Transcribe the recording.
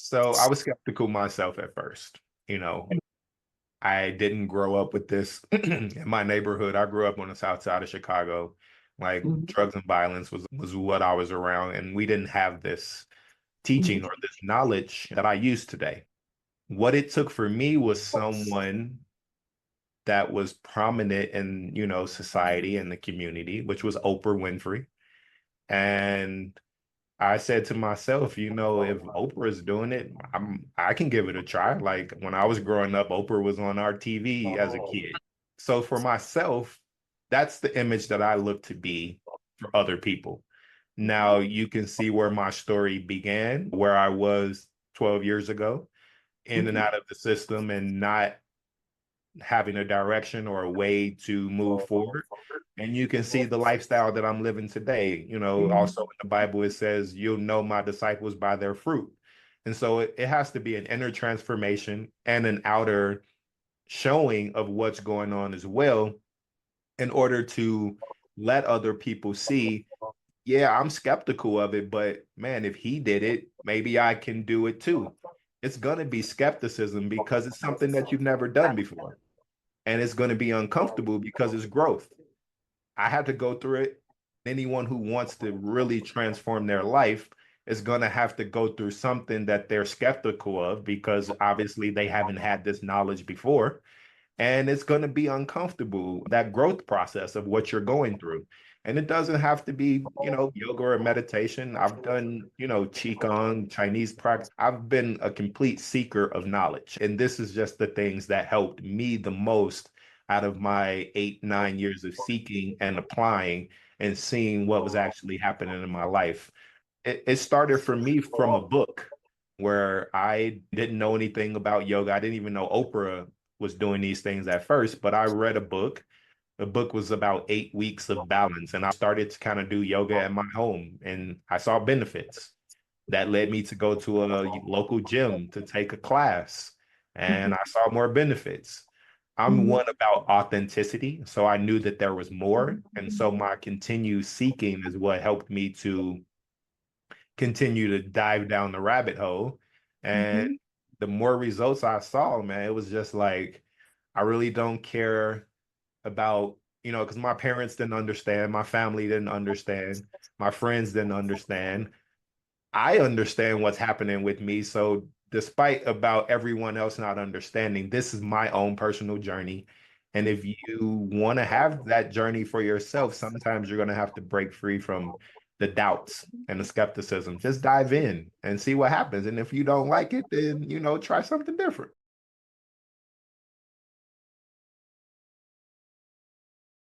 So I was skeptical myself at first. You know, I didn't grow up with this in my neighborhood. I grew up on the south side of Chicago. Like Mhm, drugs and violence was what I was around, and we didn't have this mhm, teaching or this knowledge that I use today. What it took for me was someone that was prominent in, society and the community, which was Oprah Winfrey. And I said to myself, if Oprah is doing it, I can give it a try. Like when I was growing up, Oprah was on our TV as a kid. So for myself, that's the image that I look to be for other people. Now you can see where my story began, where I was 12 years ago, in and mhm, out of the system and not having a direction or a way to move forward. And you can see the lifestyle that I'm living today. Also mhm, in the Bible, it says, you'll know my disciples by their fruit. And so it has to be an inner transformation and an outer showing of what's going on as well in order to let other people see, yeah, I'm skeptical of it, but man, if he did it, maybe I can do it too. It's going to be skepticism because it's something that you've never done before. And it's going to be uncomfortable because it's growth. I had to go through it. Anyone who wants to really transform their life is going to have to go through something that they're skeptical of because obviously they haven't had this knowledge before. And it's going to be uncomfortable, that growth process of what you're going through. And it doesn't have to be, yoga or meditation. I've done, Qigong, Chinese practice. I've been a complete seeker of knowledge. And this is just the things that helped me the most out of my 8, 9 years of seeking and applying and seeing what was actually happening in my life. It started for me from a book where I didn't know anything about yoga. I didn't even know Oprah was doing these things at first, but I read a book. The book was about 8 weeks of balance, and I started to kind of do yoga at my home, and I saw benefits. That led me to go to a local gym to take a class, and mhm, I saw more benefits. I'm mhm, one about authenticity, so I knew that there was more, and so my continued seeking is what helped me to continue to dive down the rabbit hole. And mhm, the more results I saw, man, it was just like, I really don't care about, because my parents didn't understand, my family didn't understand, my friends didn't understand. I understand what's happening with me. So despite about everyone else not understanding, this is my own personal journey. And if you want to have that journey for yourself, sometimes you're going to have to break free from the doubts and the skepticism. Just dive in and see what happens. And if you don't like it, then, try something different.